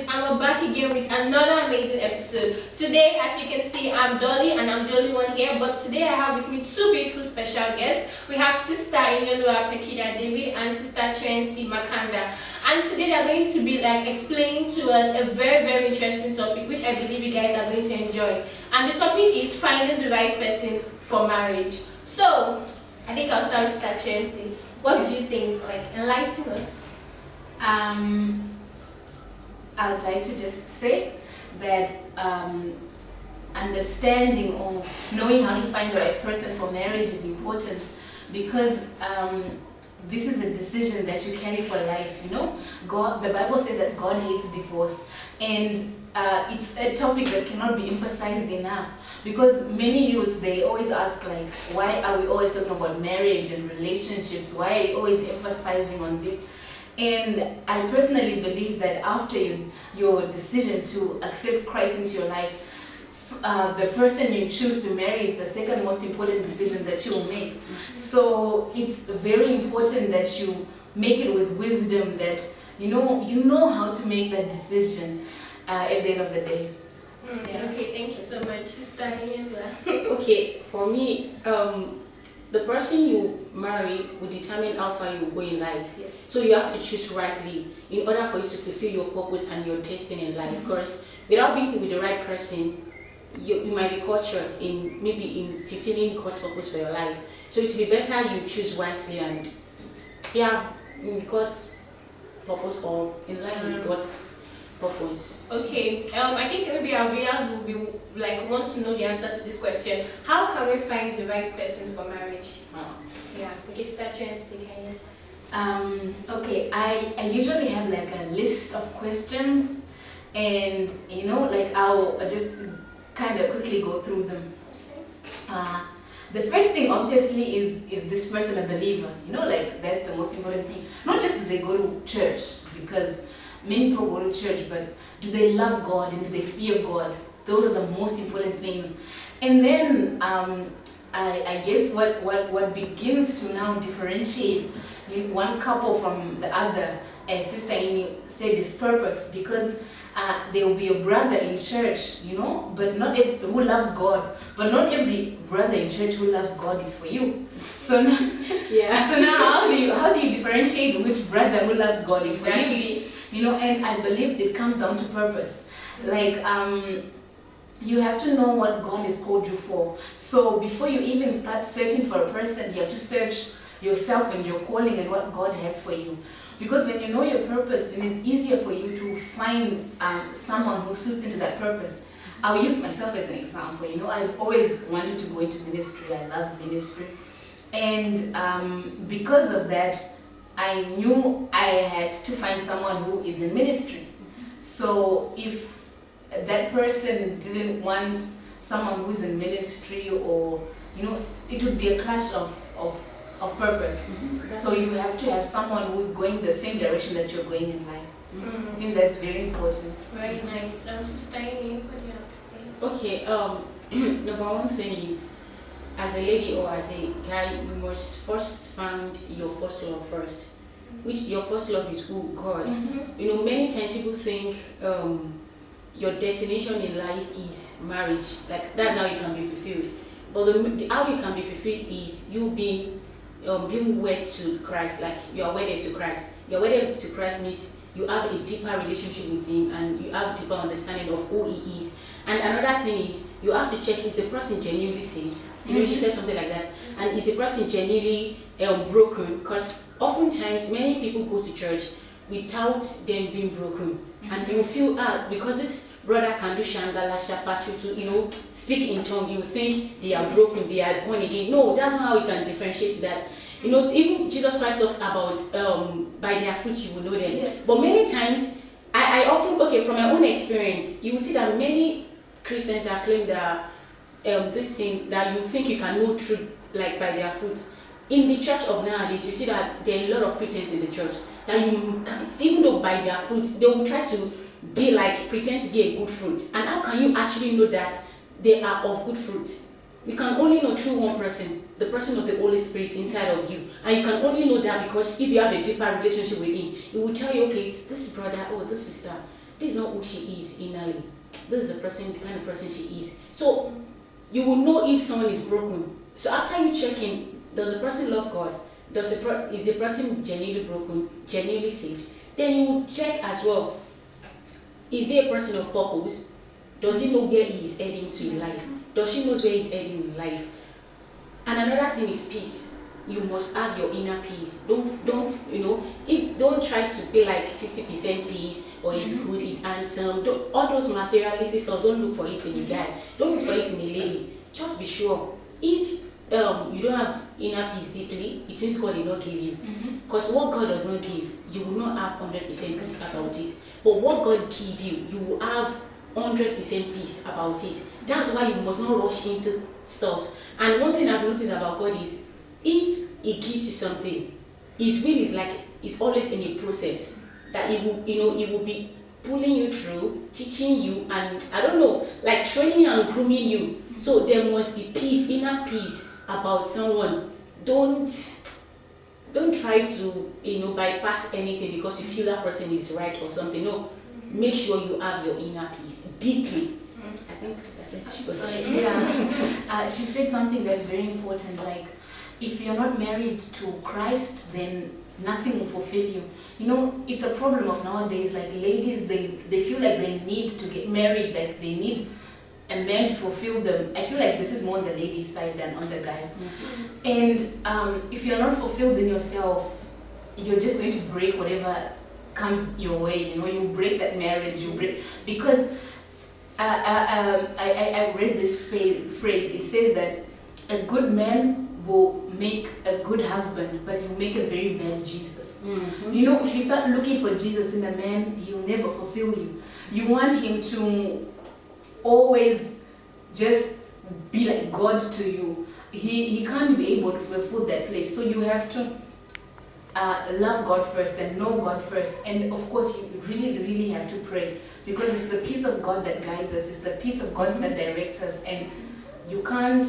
youths, and we're back again with another amazing episode. Today, as you can see, I'm Dolly and I'm the only one here, but today I have with me two beautiful special guests. We have Sister Inyolua Pekida David and Sister Chensi Makanda. And today they're going to be explaining to us a very, very interesting topic, which I believe you guys are going to enjoy. And the topic is finding the right person for marriage. So, I think I'll start with Sister Chensi. What do you think? Enlighten us. I would like to just say that understanding or knowing how to find the right person for marriage is important, because this is a decision that you carry for life. You know, the Bible says that God hates divorce, and it's a topic that cannot be emphasized enough, because many youths, they always ask why are we always talking about marriage and relationships? Why are you always emphasizing on this? And I personally believe that after your decision to accept Christ into your life, the person you choose to marry is the second most important decision that you will make. So it's very important that you make it with wisdom, that you know how to make that decision at the end of the day. Yeah. Okay, thank you so much, Sister Inyolua. Okay, for me, the person you marry will determine how far you go in life. Yes. So you have to choose rightly in order for you to fulfill your purpose and your destiny in life. Because without being with the right person, you might be caught short in fulfilling God's purpose for your life. So it will be better you choose wisely and in God's purpose or in line with God's purpose. Okay, I think maybe our viewers will be want to know the answer to this question. How can we find the right person for marriage? Yeah, okay, Sister Chensi, can you? Okay, I usually have a list of questions, and I'll just kind of quickly go through them. The first thing obviously is this person a believer? That's the most important thing. Not just do they go to church, because many people go to church, but do they love God and do they fear God? Those are the most important things. And then I guess what begins to now differentiate one couple from the other, as Sister Ini said, is purpose, because there will be a brother in church, but who loves God, but not every brother in church who loves God is for you. So now, so now how do you differentiate which brother who loves God is for you? And I believe it comes down to purpose. You have to know what God has called you for. So before you even start searching for a person, you have to search yourself and your calling and what God has for you. Because when you know your purpose, then it's easier for you to find someone who suits into that purpose. I'll use myself as an example. I've always wanted to go into ministry. I love ministry. And because of that, I knew I had to find someone who is in ministry. So if that person didn't want someone who's in ministry, or it would be a clash of purpose. So you have to have someone who's going the same direction that you're going in life. I think that's very important. Very nice. Sister Ini, what do you have to say? Okay, number one thing is, as a lady or as a guy, you must first find your first love first. Which your first love is who? God. Many times people think your destination in life is marriage. That's how you can be fulfilled. But how you can be fulfilled is you being wed to Christ. You are wedded to Christ. You're wedded to Christ means you have a deeper relationship with Him, and you have deeper understanding of who He is. And another thing is, you have to check, is the person genuinely saved? She said something like that. And is the person genuinely broken? Because oftentimes many people go to church without them being broken. And you feel, because this brother can do shangala, shapashu to, speak in tongue, you think they are broken, they are born again. No, that's not how we can differentiate that. Even Jesus Christ talks about by their fruit you will know them. Yes. But many times, I often, from my own experience, you will see that many Christians that claim that this thing, that you think you can know truth by their fruits. In the church of nowadays, you see that there are a lot of pretense in the church. That you can't, even though by their fruits, they will try to be pretend to be a good fruit. And how can you actually know that they are of good fruit? You can only know through one person, the person of the Holy Spirit inside of you. And you can only know that because if you have a deeper relationship with Him, He will tell you, okay, this brother or this sister, this is not who she is innerly. This is the kind of person she is. So you will know if someone is broken. So after you check in, does the person love God? Is the person genuinely broken, genuinely saved? Then you will check as well. Is he a person of purpose? Does he know where he is heading to in life? Does she know where he's heading in life? And another thing is peace. You must have your inner peace. Don't try to be like 50% peace, or he's good, he's handsome. All those materialistic stuff, don't look for it in a guy. Don't look for it in a lady. Just be sure. If you don't have inner peace deeply, it means God did not give you. Because what God does not give, you will not have 100% peace about it. But what God give you, you will have 100% peace about it. That's why you must not rush into stuff. And one thing I've noticed about God is, if He gives you something, His will is like, it's always in a process that He will, He will be pulling you through, teaching you, and I don't know, like training and grooming you. So there must be peace, inner peace about someone. Don't try to bypass anything because you feel that person is right or something. No, make sure you have your inner peace deeply. I think that's she said something that's very important, like, if you're not married to Christ, then nothing will fulfill you. It's a problem of nowadays, like ladies, they feel like they need to get married, like they need a man to fulfill them. I feel like this is more on the ladies' side than on the guys. And if you're not fulfilled in yourself, you're just going to break whatever comes your way. You break that marriage, because I read this phrase. It says that a good man will make a good husband, but he'll make a very bad Jesus. If you start looking for Jesus in a man, he'll never fulfill you. You want him to always just be like God to you. He can't be able to fulfill that place. So you have to love God first and know God first. And of course, you really, really have to pray, because it's the peace of God that guides us. It's the peace of God that directs us. And you can't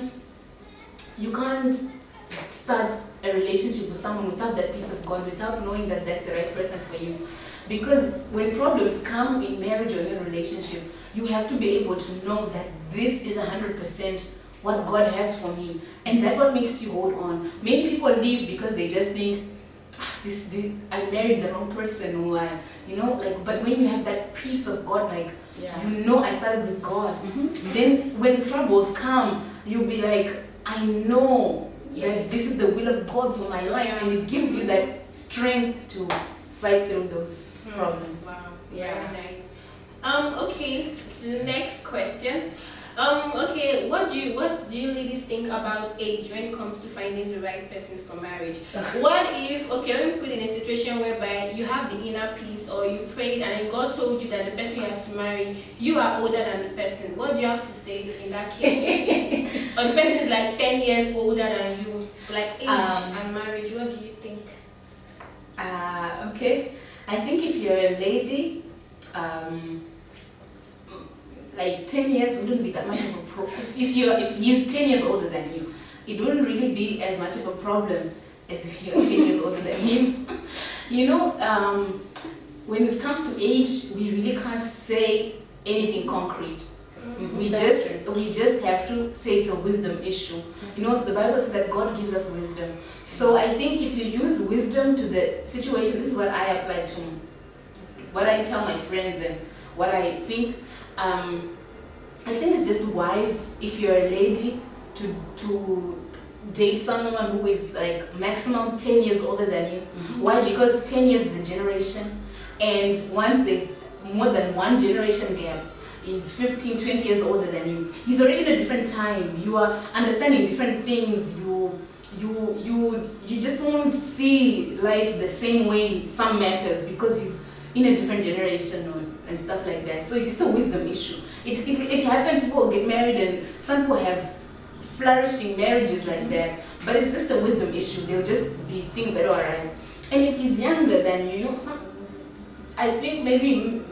start a relationship with someone without that peace of God, without knowing that that's the right person for you. Because when problems come in marriage or in a relationship, you have to be able to know that this is 100% what God has for me. And that's what makes you hold on. Many people leave because they just think, I married the wrong person, or but when you have that peace of God, like, I started with God. Then when troubles come, you'll be like, I know that this is the will of God for my life, and it gives you that strength to fight through those problems. Wow. Yeah. Very nice. Okay, to the next question. Okay, what do you ladies think about age when it comes to finding the right person for marriage? What if, let me put in a situation whereby you have the inner peace, or you prayed and then God told you that the person you have to marry, you are older than the person. What do you have to say in that case? Or the person is like 10 years older than you, like age and marriage, what do you think? Okay, I think if you're a lady, like 10 years wouldn't be that much of a problem. If he's 10 years older than you, it wouldn't really be as much of a problem as if you're 10 years older than him. When it comes to age, we really can't say anything concrete. We just have to say it's a wisdom issue. The Bible says that God gives us wisdom. So I think if you use wisdom to the situation, this is what I apply to, what I tell my friends and what I think. I think it's just wise, if you're a lady, to date someone who is like maximum 10 years older than you. Why? Because 10 years is a generation, and once there's more than one generation gap, he's 15, 20 years older than you. He's already in a different time. You are understanding different things. You just won't see life the same way in some matters, because he's in a different generation and stuff like that. So it's just a wisdom issue. It happens, people get married, and some people have flourishing marriages like that, but it's just a wisdom issue. There'll just be things that will arise. And if he's younger than you, I think maybe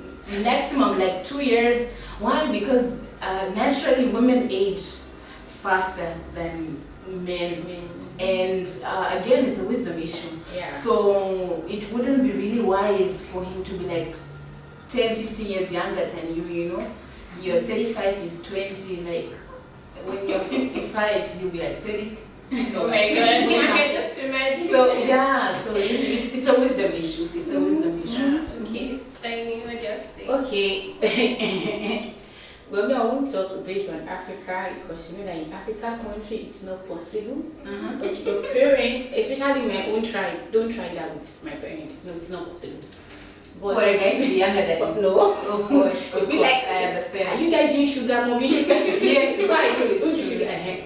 maximum like 2 years. Why? Because naturally women age faster than men. And again, it's a wisdom issue. So it wouldn't be really wise for him to be like 10, 15 years younger than you, you know. You're 35, he's 20, like when you're 55, you'll be like 30. Oh my god, I can just imagine. So yeah, so it's a wisdom issue. It's a wisdom issue. Okay, Steiny, what do you have to say? Okay. Well, me, I won't talk based on Africa because you know that in Africa country it's not possible. Because your parents, especially my own tribe, don't try that with my parents. No, it's not possible. But For a guy to be younger than you. no, Of course, you'll be like, I are understand. you guys doing sugar, mommy? Sugar? Yes, it's Why? true, it's Don't you true. sugar?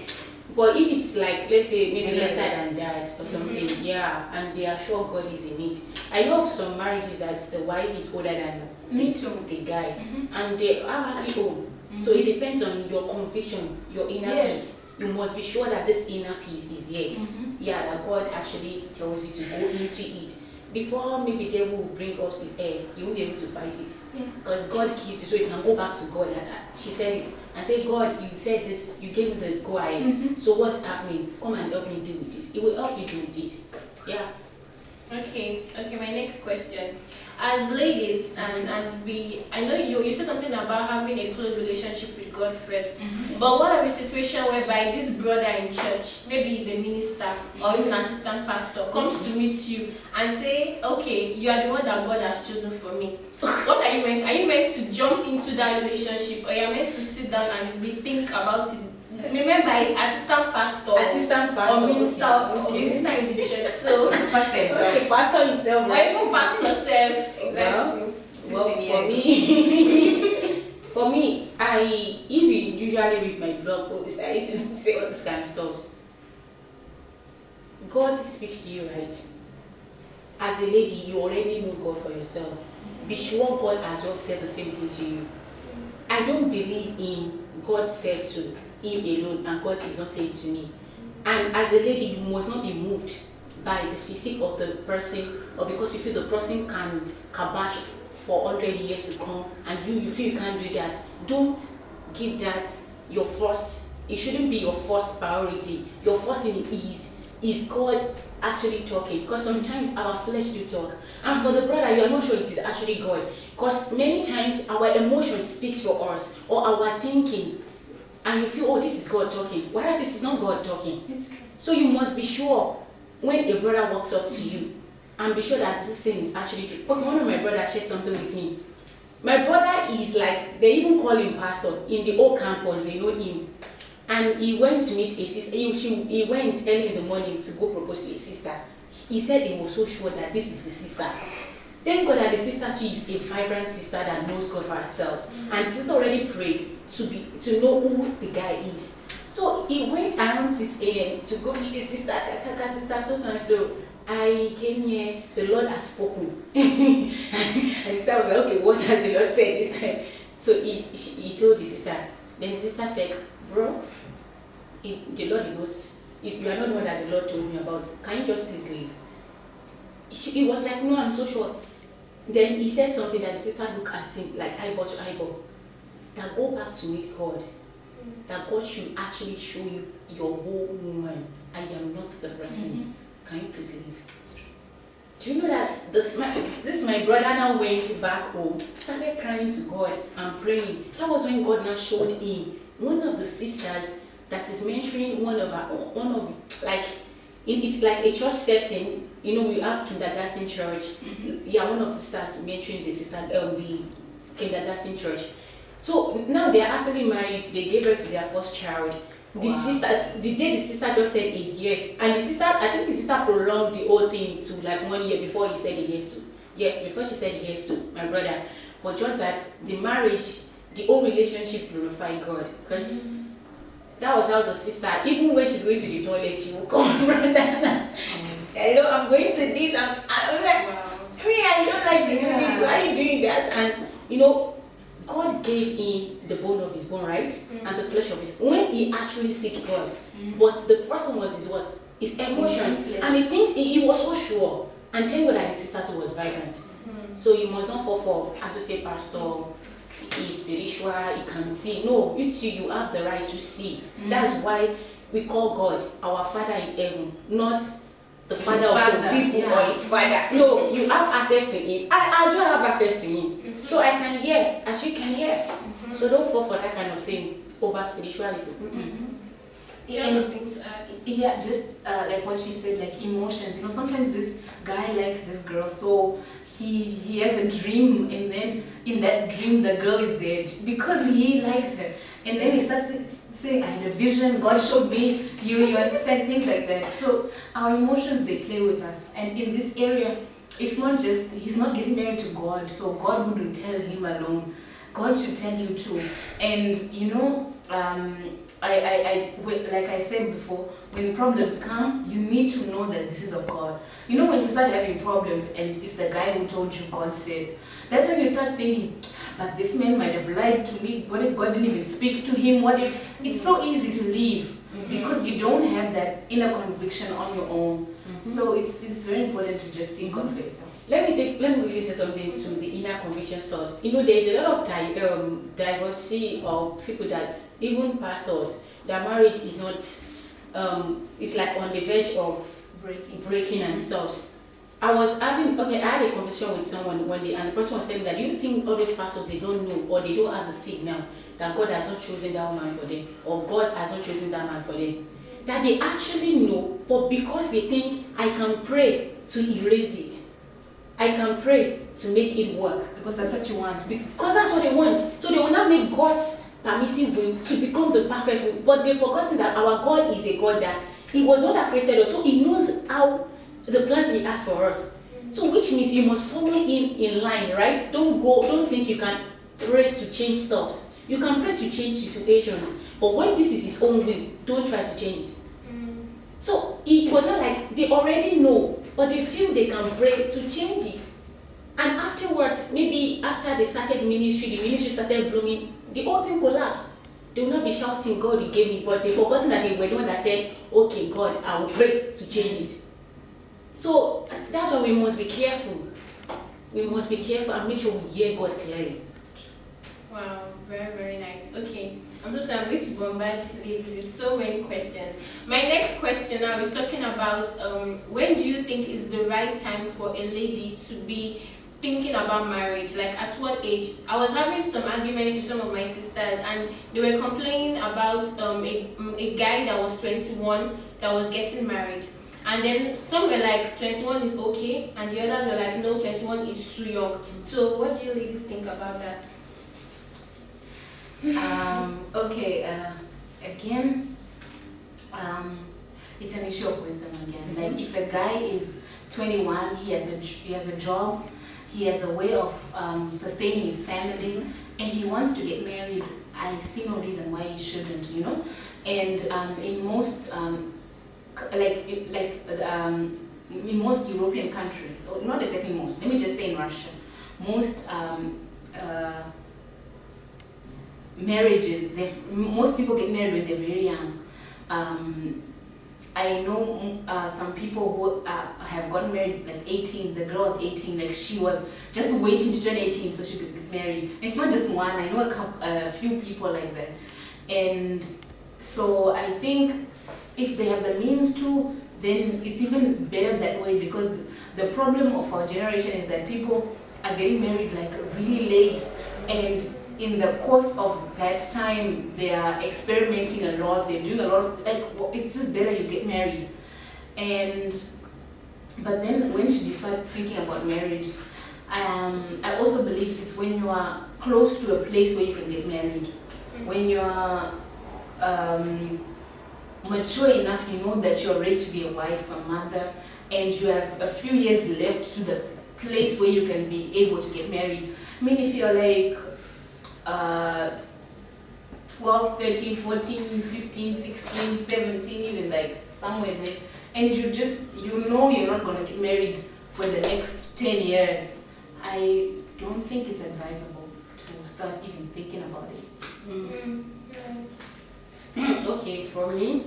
But if it's like, let's say maybe Children. lesser than that or something, yeah, and they are sure God is in it. I know of some marriages that the wife is older than Me the, too. the guy, and they are happy home. So it depends on your conviction, your inner Yes. peace. You must be sure that this inner peace is there. Yeah, that God actually tells you to go into it. Before maybe the devil will bring us his air, you won't be able to fight it. Yeah. Because God gives you, so you can go back to God. And she said it and say, God, you said this, you gave me the go ahead. So what's happening? Come and help me deal with it. It will help you deal with it. Yeah. Okay, my next question. As ladies, and as I know you said something about having a close relationship with God first. But what of a situation whereby this brother in church, maybe he's a minister or even an assistant pastor, comes to meet you and say, okay, you are the one that God has chosen for me. What are you meant? Are you meant to jump into that relationship, or you are meant to sit down and rethink about it? Remember, it's assistant pastor or minister or minister in the church. So Pastor himself. Okay, pastor himself. or even pastor self. Exactly. Well, for me, for me, if you usually read my blog posts, I used to say all this kind of stuff. God speaks to you, right? As a lady, you already know God for yourself. Be sure God as well said the same thing to you. I don't believe in God said to him alone and God is not saying to me. And as a lady, you must not be moved by the physique of the person, or because you feel the person can kabash for 100 years to come and you feel you can't do that. Don't give that your first. It shouldn't be your first priority. Your first thing is God actually talking, because sometimes our flesh do talk. And for the brother, you are not sure it is actually God, because many times our emotion speaks for us, or our thinking, and you feel, oh, this is God talking, whereas it is not God talking. It's true. So you must be sure when a brother walks up to you, and be sure that this thing is actually true. Okay, one of my brothers shared something with me. My brother is like, they even call him pastor in the whole campus, they know him. And he went to meet a sister. He went early in the morning to go propose to a sister. He said he was so sure that this is the sister. Thank God that the sister too is a vibrant sister that knows God for herself. And the sister already prayed to know who the guy is. So he went around 6 a.m. to go meet the sister, sister, so and so. I came here, the Lord has spoken. And the sister was like, okay, what has the Lord said this time? So he told the sister. Then the sister said, bro, the Lord knows, if you are not the one that the Lord told me about, can you just please leave? He was like, no, I'm so sure. Then he said something that the sister looked at him like eyeball to eyeball. That go back to meet God. That God should actually show you your whole woman. I am not the person. Can you please leave? Do you know that this my brother now went back home, started crying to God and praying. That was when God now showed him one of the sisters that is mentoring it's like a church setting. You know, we have kindergarten church. Yeah, one of the sisters mentoring the kindergarten church. So now they are happily married. They gave birth to their first child. The sister just said a yes, and I think the sister prolonged the whole thing to like 1 year before he said a yes to. Yes, before she said yes to my brother. But just that the marriage, the whole relationship glorified God, because that was how the sister, even when she's going to the toilet, she will come brother and I know I'm going to this. I'm like, I don't like to do this. Why are you doing that? And you know, God gave him the bone of his bone, right? And the flesh of his. When he actually seek God, but the first one was his emotions, and he thinks he was so sure. And thank God that the sister too was vibrant. So you must not fall for associate pastor. He's spiritual. He can see. No, you too. You have the right to see. That's why we call God our Father in heaven, not the father of some people or his father. No, you have access to him. I as well have access to him. So I can hear as you can hear. So don't fall for that kind of thing over spirituality. Yeah, just like what she said, like emotions. You know, sometimes this guy likes this girl, so he has a dream, and then in that dream the girl is dead because he likes her, and then he starts saying, "I had a vision. God showed me." You understand, things like that. So our emotions, they play with us, and in this area, it's not just he's not getting married to God, so God wouldn't tell him alone. God should tell you too, and you know. Like I said before, when problems come, you need to know that this is of God. You know, when you start having problems and it's the guy who told you God said, that's when you start thinking, but this man might have lied to me. What if God didn't even speak to him? What if? It's so easy to leave because you don't have that inner conviction on your own. So it's very important to just seek God first. Let me really say something to the inner conviction stuff. You know, there's a lot of diversity of people that, even pastors, their marriage is not, it's like on the verge of breaking and stuff. I had a conversation with someone one day, and the person was saying that, do you think all those pastors, they don't know or they don't have the signal that God has not chosen that woman for them, or God has not chosen that man for them? That they actually know, but because they think, I can pray to erase it. I can pray to make it work. Because that's what you want. Because that's what they want. So they will not make God's permissive will to become the perfect will. But they've forgotten that our God is a God that He was not that created us. So He knows how the plans He has for us. So which means you must follow Him in line, right? Don't think you can pray to change stuff. You can pray to change situations. But when this is His own will, don't try to change it. So it was not like they already know, but they feel they can pray to change it. And afterwards, maybe after they started ministry, the ministry started blooming, the whole thing collapsed. They will not be shouting, God, you gave me, but they've forgotten that they were the one that said, okay, God, I will pray to change it. So that's why we must be careful. We must be careful and make sure we hear God clearly. Wow, very, very nice. Okay, I'm going to bombard ladies with so many questions. My next question now is talking about when do you think is the right time for a lady to be thinking about marriage? Like at what age? I was having some arguments with some of my sisters, and they were complaining about a guy that was 21 that was getting married. And then some were like 21 is okay, and the others were like no, 21 is too young. So what do you ladies think about that? Again, it's an issue of wisdom again. Like if a guy is 21, he has a job, he has a way of sustaining his family, and he wants to get married, I see no reason why he shouldn't, you know. And in most in most European countries, or not exactly most, let me just say in Russia, most marriages, most people get married when they're very young. I know some people who have gotten married like 18, the girl was 18, like she was just waiting to turn 18 so she could get married. And it's not just one, I know a few people like that. And so I think if they have the means to, then it's even better that way, because the problem of our generation is that people are getting married like really late, and in the course of that time they are experimenting a lot, they're doing a lot of, like, it's just better you get married. But then when should you start thinking about marriage? I also believe it's when you are close to a place where you can get married. When you are mature enough, you know that you're ready to be a wife, a mother, and you have a few years left to the place where you can be able to get married. I mean, if you're like 12, 13, 14, 15, 16, 17, even like somewhere there, and you know you're not going to get married for the next 10 years, I don't think it's advisable to start even thinking about it. Okay, for me,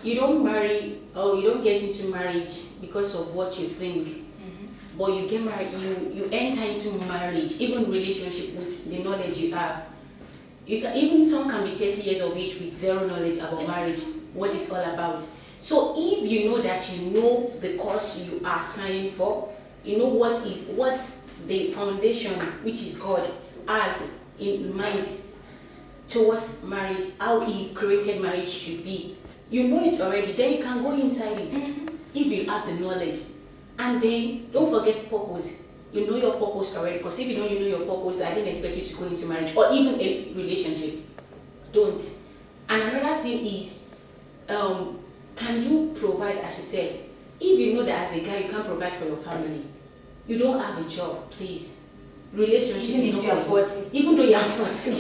you don't marry or you don't get into marriage because of what you think, but you get married, you enter into marriage, even relationship, with the knowledge you have. Even some can be 30 years of age with zero knowledge about marriage. what it's all about. So if you know that you know the course you are signing for, you know what the foundation, which is God, has in mind towards marriage, how He created marriage should be. You know it already, then you can go inside it if you have the knowledge. And then don't forget purpose. You know your purpose already, because if you don't know your purpose, I didn't expect you to go into marriage or even a relationship. Don't. And another thing is, can you provide, as you said? If you know that as a guy you can't provide for your family, you don't have a job, please. Relationship Even if you are 40. Even though you are 40.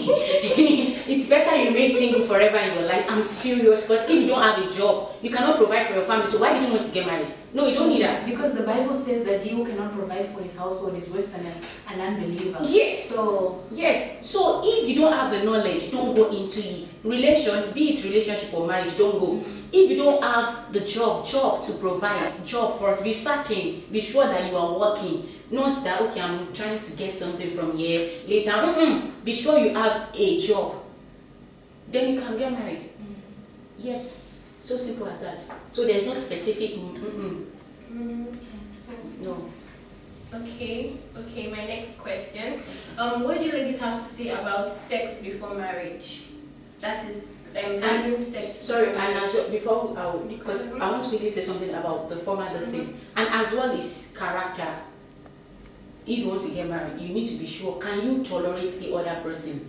It's better you remain single forever in your life. I'm serious, because if you don't have a job, you cannot provide for your family. So why did you want to get married? No, you don't need that. Because the Bible says that he who cannot provide for his household is worse than an unbeliever. Yes. So yes. So if you don't have the knowledge, don't go into it. Be it relationship or marriage, don't go. If you don't have the job to provide, job first. Be certain. Be sure that you are working. Not that, okay, I'm trying to get something from here later. Be sure you have a job. Then you can get married. Yes. So simple as that. So there's no specific. No. Okay, my next question. What do you ladies have to say about sex before marriage? That is, having sex. Sorry, and as well, because I want to quickly say something about the former this thing, and as well is character. If you want to get married, you need to be sure, can you tolerate the other person?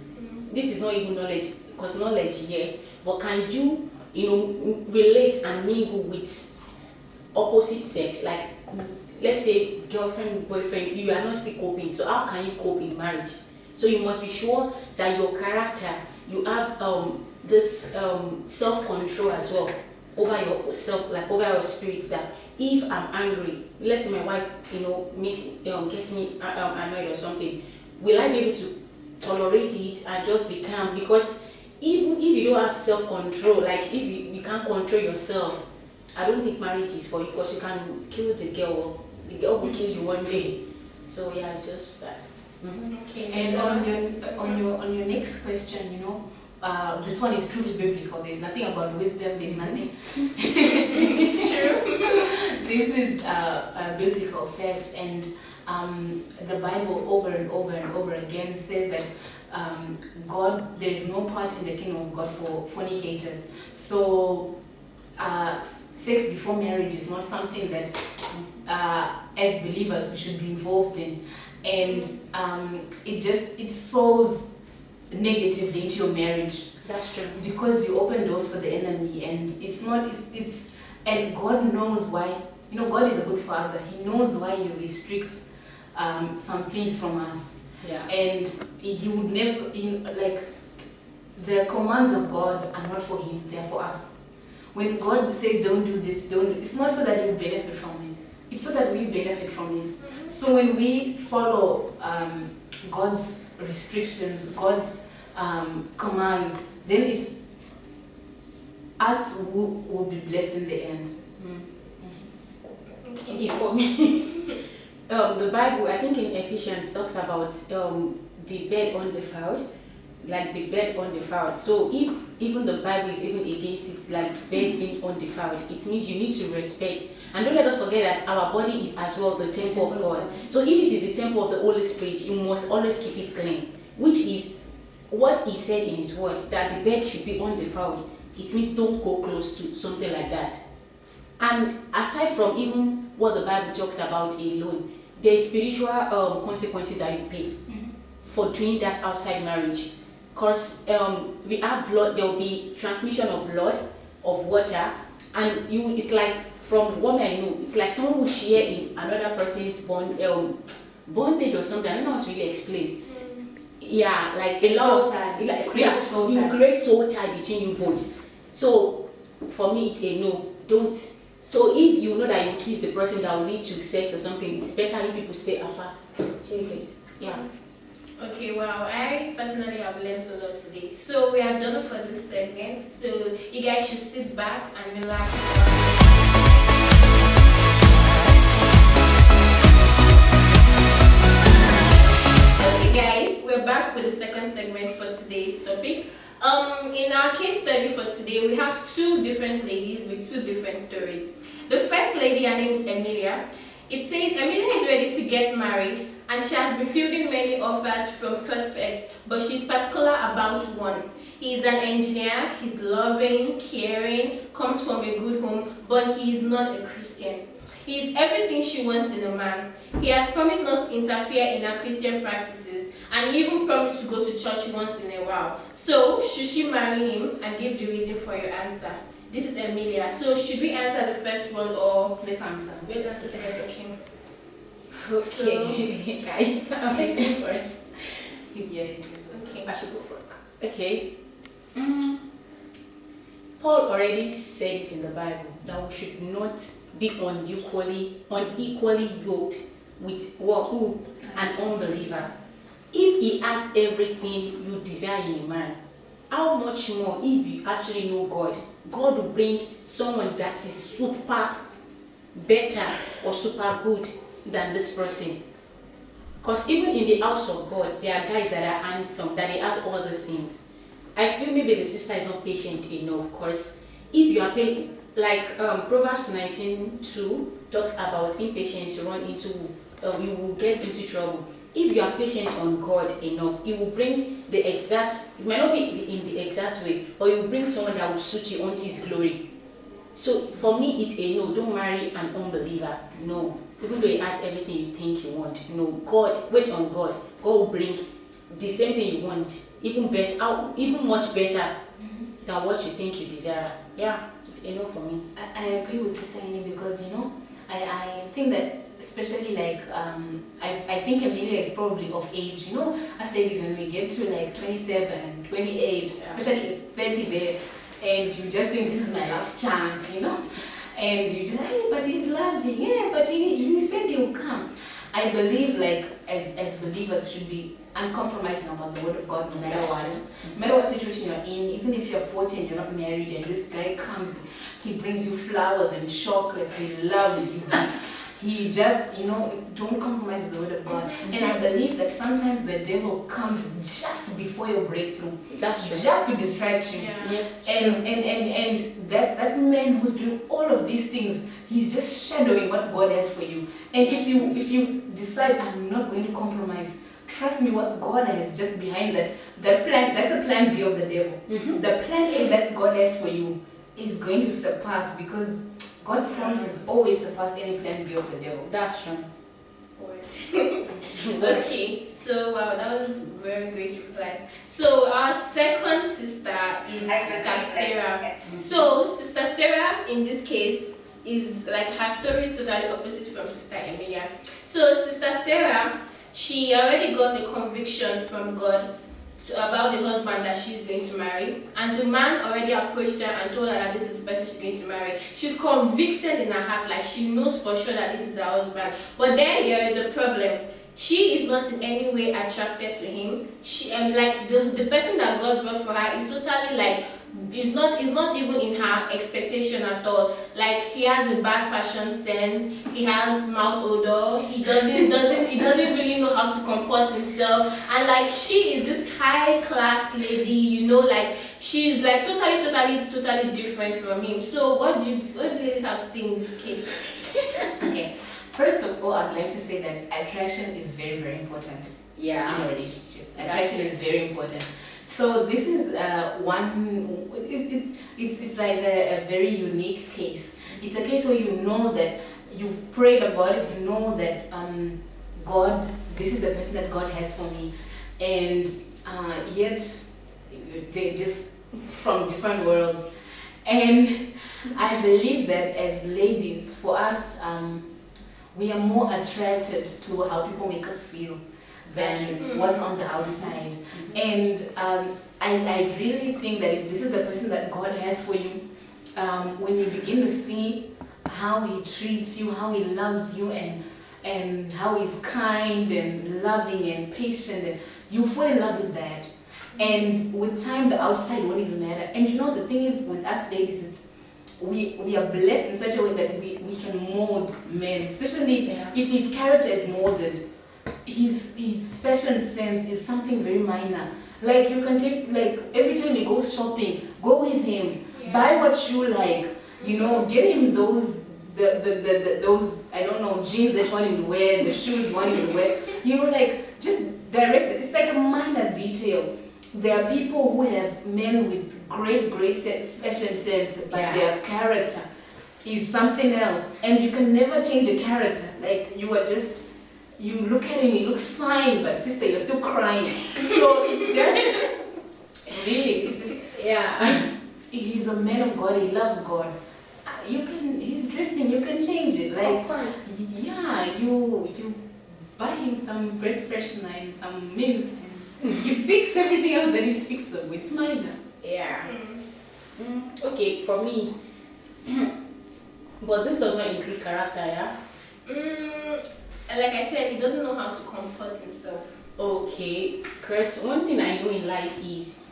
This is not even knowledge, because knowledge, yes, but can you, relate and mingle with opposite sex? Like, let's say girlfriend, boyfriend, you are not still coping, so how can you cope in marriage? So you must be sure that your character, you have this self-control as well over yourself, like over your spirit, that if I'm angry, let's say my wife, gets me annoyed or something, will I be able to tolerate it and just be calm? Because even if you don't have self-control, like if you can't control yourself, I don't think marriage is for you, because you can kill the girl, or the girl will kill you one day. So yeah, it's just that. Okay. And on your next question, this one is truly biblical. There's nothing about wisdom. There's nothing. True. This is a biblical fact, and the Bible over and over and over again says that God, there is no part in the kingdom of God for fornicators. So sex before marriage is not something that as believers we should be involved in, and it sows negatively into your marriage. That's true. Because you open doors for the enemy, and and God knows why. God is a good father. He knows why He restricts some things from us. Yeah. And He would never, the commands of God are not for Him, they are for us. When God says don't do this, it's not so that He will benefit from it. It's so that we benefit from it. So when we follow God's restrictions, God's commands, then it's us who will be blessed in the end. Okay, for me, the Bible, I think in Ephesians, talks about the bed undefiled, like the bed undefiled. So if even the Bible is even against it, like bed being undefiled, it means you need to respect. And don't let us forget that our body is as well the temple of God. So if it is the temple of the Holy Spirit, you must always keep it clean, which is what He said in His word, that the bed should be undefiled. It means don't go close to something like that. And aside from even what the Bible talks about alone, there is spiritual consequences that you pay for doing that outside marriage. Because we have blood, there will be transmission of blood, of water, and it's like, from what I know, it's like someone will share in another person's bondage or something. I don't know how to really explain. Yeah, like a lot of you create soul tie between you both. So for me, it's a no. Don't. So if you know that you kiss the person that will lead to sex or something, it's better if people stay apart. Yeah. Okay, wow, I personally have learned a lot today. So we are done for this segment. So you guys should sit back and relax. Okay guys, we're back with the second segment for today's topic. In our case study for today, we have two different ladies with two different stories. The first lady, her name is Emilia. It says Emilia is ready to get married and she has been fielding many offers from prospects, but she's particular about one. He is an engineer, he's loving, caring, comes from a good home, but he is not a Christian. He is everything she wants in a man. He has promised not to interfere in her Christian practices, and he even promised to go to church once in a while. So, should she marry him? And give the reason for your answer. This is Emilia. So, should we answer the first one or Let's answer. let's answer the first? Okay. I'm making first. Yeah. Okay. I should go for it. Okay. Paul already said it in the Bible that we should not be unequally yoked with who? An unbeliever. If he has everything you desire in a man, how much more if you actually know God? God will bring someone that is super better or super good than this person. Because even in the house of God, there are guys that are handsome, that they have all those things. I feel maybe the sister is not patient enough, because if you are patient, like Proverbs 19:2 talks about impatience, you will get into trouble. If you are patient on God enough, it will bring the exact, it might not be in the exact way, but it will bring someone that will suit you unto his glory. So for me, it's a no. Don't marry an unbeliever. No. Even though he has everything you think you want. No. God, wait on God. God will bring the same thing you want, even better, even much better than what you think you desire. Yeah, it's a no for me. I agree with Sister Ine, because I think that especially like I think Emilia is probably of age. As ladies, when we get to like 27, 28, especially 30 there, and you just think this is my last chance, and you just, hey, but he's loving, yeah, but he said he'll come. I believe like as believers should be uncompromising about the word of God no matter what. No matter what situation you're in, even if you're 40 and you're not married and this guy comes, he brings you flowers and chocolates, he loves you. He just, don't compromise with the word of God. And I believe that sometimes the devil comes just before your breakthrough. That's true. Just to distract you. Yeah. Yes. And that man who's doing all of these things, he's just shadowing what God has for you. And if you decide, I'm not going to compromise, trust me, what God has just behind that plan, that's a plan B of the devil. The plan A that God has for you is going to surpass, because God's promises always surpass any plan B of the devil. That's true. Okay, so wow, that was a very great reply. So our second sister is Sister Sarah. So Sister Sarah in this case is like, her story is totally opposite from Sister Emilia. So Sister Sarah, she already got the conviction from God about the husband that she's going to marry, and the man already approached her and told her that this is the person she's going to marry. She's convicted in her heart, like she knows for sure that this is her husband. But then there is a problem. She is not in any way attracted to him. She like the person that God brought for her is totally like, is not even in her expectation at all. Like, he has a bad fashion sense, he has mouth odor, he doesn't really know how to comport himself, and like, she is this high class lady, like she's like totally different from him. So what do you ladies have to say in this case? Okay. First of all, I'd like to say that attraction is very, very important in a relationship. Attraction is very important. So this is one. It's like a very unique case. It's a case where you know that you've prayed about it. You know that God, this is the person that God has for me, and yet they're just from different worlds. And I believe that as ladies, for us, we are more attracted to how people make us feel than what's on the outside. And I really think that if this is the person that God has for you, when you begin to see how he treats you, how he loves you, and how he's kind and loving and patient, and you fall in love with that. And with time, the outside won't even matter. And the thing is, with us ladies, is we are blessed in such a way that we can mold men, especially if his character is molded. his fashion sense is something very minor. Like you can take, like every time he goes shopping, go with him, buy what you like, you know, get him those those, I don't know, jeans that you want him to wear, the shoes you want him to wear, you know, like just direct it. It's like a minor detail. There are people who have men with great fashion sense, but their character is something else, and you can never change a character. Like you look at him, he looks fine, but sister, you're still crying. So it's just really, it's just he's a man of God. He loves God. He's dressing. You can change it. Like, of course. Yeah, you buy him some bread freshener and some mints. You fix everything else that is fixable. It's minor. Yeah. Okay, for me. But this does not include character, yeah? Like I said, he doesn't know how to comport himself. Okay, Chris, one thing I know in life is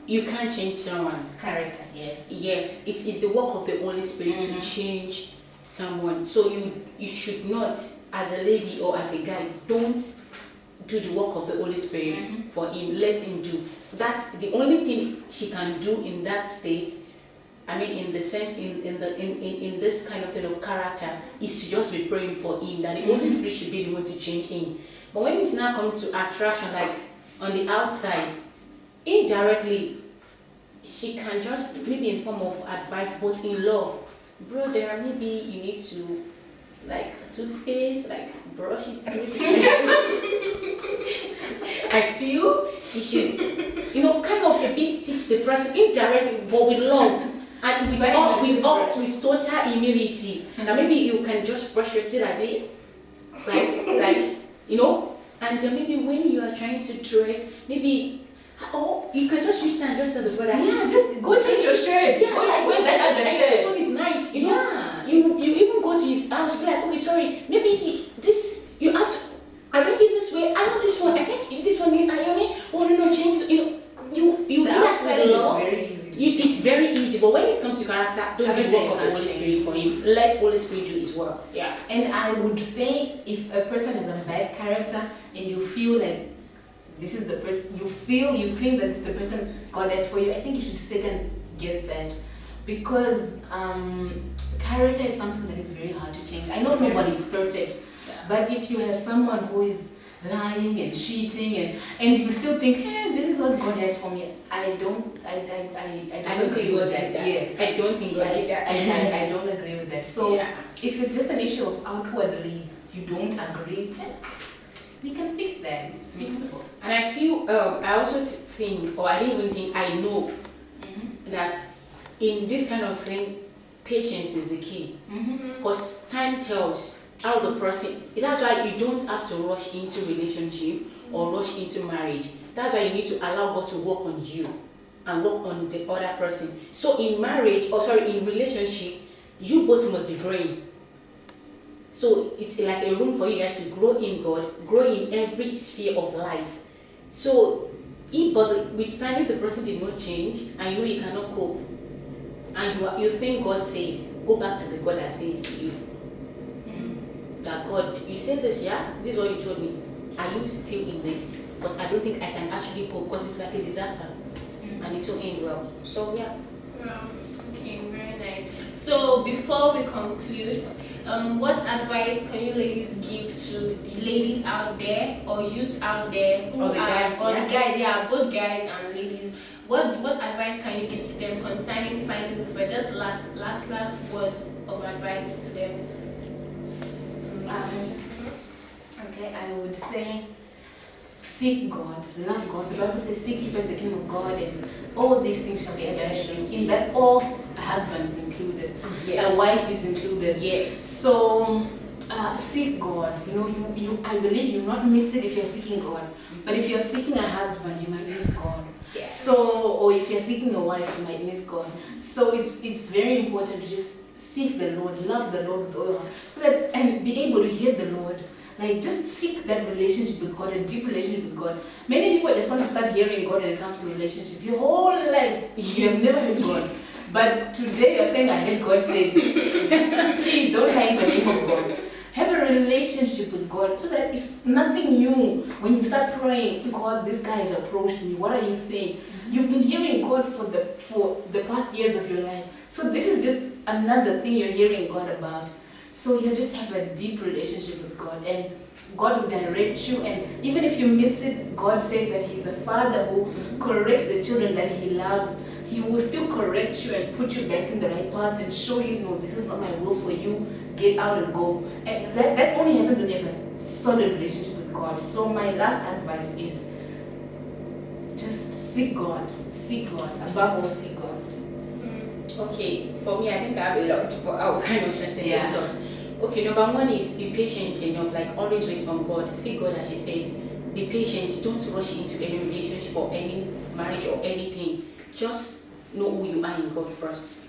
you can't change someone. Character, yes. Yes, it is the work of the Holy Spirit to change someone. So you should not, as a lady or as a guy, don't do the work of the Holy Spirit for him. Let him do. So that's the only thing she can do in that state. I mean, in the sense, in this kind of thing of character, is to just be praying for him, that the Holy Spirit should be the one to change him. But when it's now coming to attraction, like on the outside, indirectly, she can just maybe in form of advice, but in love. Bro, there are maybe you need to, like, toothpaste, like, brush it. I feel you should, you know, kind of a bit teach the person indirectly, but with love. And with total humility. Now maybe you can just brush your teeth like this, like you know, and then maybe when you are trying to dress, maybe you can just use that and just tell the brother. Yeah, just go change your shirt. Yeah, go wear that other shirt. This one is nice, you know. Yeah. You even go to his house, be like, okay, sorry, maybe this you have to arrange it this way. I want this one. I think this one need ironing. Oh no, change. You know, you do that with love. Very easy. It's very easy, but when it comes to character, don't do the work of the Holy Spirit for him. Let Holy Spirit do his work. Yeah. And I would say, if a person has a bad character and you feel like this is the person, you think that it's the person God has for you, I think you should second guess that, because character is something that is very hard to change. I know nobody is perfect, but if you have someone who is lying and cheating and you still think, hey, this is what God has for me, I don't agree with that. Yes, I don't think I don't agree with that. So if it's just an issue of outwardly you don't agree, we can fix that. It's fixable. And I feel I also think, or I didn't even think, I know that in this kind of thing, patience is the key, because time tells how the person. That's why you don't have to rush into relationship or rush into marriage. That's why you need to allow God to work on you and work on the other person. So in marriage, in relationship, you both must be growing. So it's like a room for you guys to grow in God, grow in every sphere of life. So but with time, if the person did not change and you know you cannot cope, and you think God says, go back to the God that says to you, that God, you said this, this is what you told me. Are you still in this? Because I don't think I can actually cope, because it's like a disaster and it will end well. So Okay, very nice. So before we conclude, what advice can you ladies give to the ladies out there or youths out there who or the guys, both guys and ladies? What advice can you give to them concerning finding for just last words of advice to them? Okay, I would say seek God, love God. The Bible says, seek ye first the kingdom of God, and all these things shall be added unto you. In that, all a husband is included, a wife is included. Yes. So seek God. I believe you not miss it if you're seeking God. But if you're seeking a husband, you might miss God. Yes. So, or if you're seeking a wife, you might miss God. So it's very important to just seek the Lord, love the Lord with all your heart, so that and be able to hear the Lord. Like, just seek that relationship with God, a deep relationship with God. Many people just want to start hearing God when it comes to relationship. Your whole life, you have never heard God. But today you're saying, I heard God say, please don't lie in the name of God. Have a a relationship with God so that it's nothing new. When you start praying, God, this guy has approached me. What are you saying? You've been hearing God for the past years of your life. So this is just another thing you're hearing God about. So you just have a deep relationship with God, and God will direct you. And even if you miss it, God says that He's a Father who corrects the children that He loves. He will still correct you and put you back in the right path and show you, no, this is not my will for you. Get out and go. And that only happens when you have a solid relationship with God. So my last advice is just seek God. Seek God. Above all, seek God. Okay, for me, I think I have a lot, but I'll kind of strengthen themselves. Okay, number one is be patient enough, like always wait on God. Seek God, as she says. Be patient. Don't rush into any relationship or any marriage or anything. Just know who you are in God first.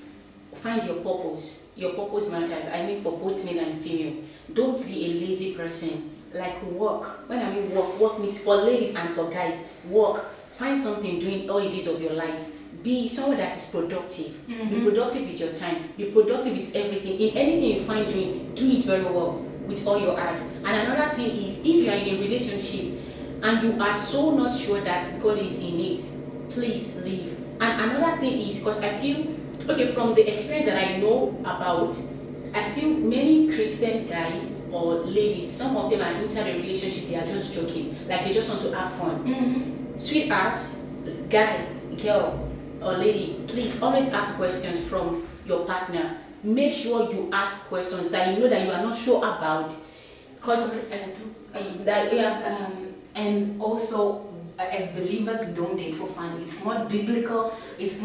Find your purpose. Your purpose matters. I mean, for both male and female. Don't be a lazy person. Like work. When I mean work means for ladies and for guys. Work. Find something doing all the days of your life. Be someone that is productive. Be productive with your time. Be productive with everything. In anything you find doing, do it very well with all your heart. And another thing is, if you are in a relationship and you are so not sure that God is in it, please leave. And another thing is, because I feel, okay, from the experience that I know about, I feel many Christian guys or ladies, some of them are inside a relationship, they are just joking, like they just want to have fun. Sweethearts, guy, girl, or lady, please always ask questions from your partner. Make sure you ask questions that you know that you are not sure about. Because and also, as believers, we don't date for fun. It's not biblical. It's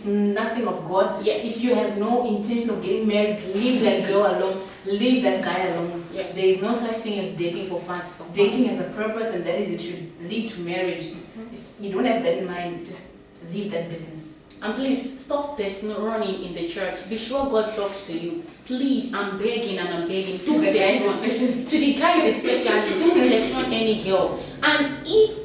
nothing of God. Yes. If you have no intention of getting married, leave that girl alone. Leave that guy alone. Yes. There is no such thing as dating for fun. Dating has a purpose, and that is it should lead to marriage. If you don't have that in mind, just leave that business. And please stop this running in the church. Be sure God talks to you. Please, I'm begging and I'm begging. To the guys especially. To the guys especially. Don't test run any girl. And if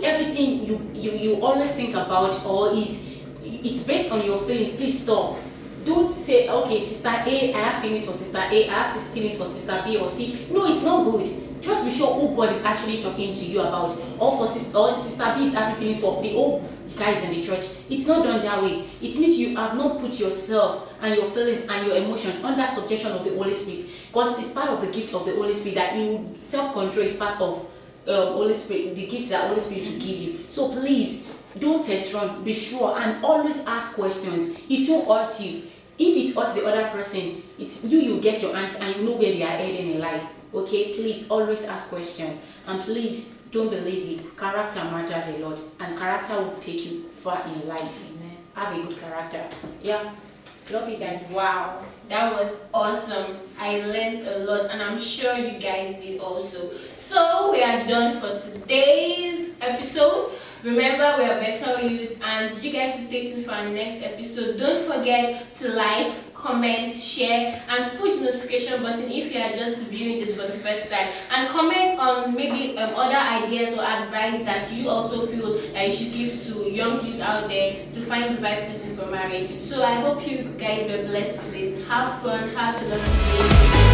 everything you always think about or it's based on your feelings, please stop. Don't say, okay, sister A, I have feelings for sister A, I have feelings for sister B or C. No, it's not good. Just be sure who God is actually talking to you about. Or sister B is having feelings for the old guys in the church. It's not done that way. It means you have not put yourself and your feelings and your emotions under subjection of the Holy Spirit. Because it's part of the gift of the Holy Spirit that self-control is part of Holy Spirit, the gifts that Holy Spirit will give you. So please, don't test run. Be sure and always ask questions. It won't hurt you. If it hurts the other person, it's you get your answer and you know where they are heading in life. Okay, please always ask questions, and please don't be lazy. Character matters a lot, and character will take you far in life. Amen. Have a good character. Yeah, love you guys. Wow, that was awesome. I learned a lot, and I'm sure you guys did also. So we are done for today's episode. Remember, we are Better Youths, and you guys should stay tuned for our next episode. Don't forget to like, comment, share, and put the notification button if you are just viewing this for the first time. And comment on maybe other ideas or advice that you also feel that you should give to young youth out there to find the right person for marriage. So I hope you guys were blessed with this. Have fun, have a lovely day.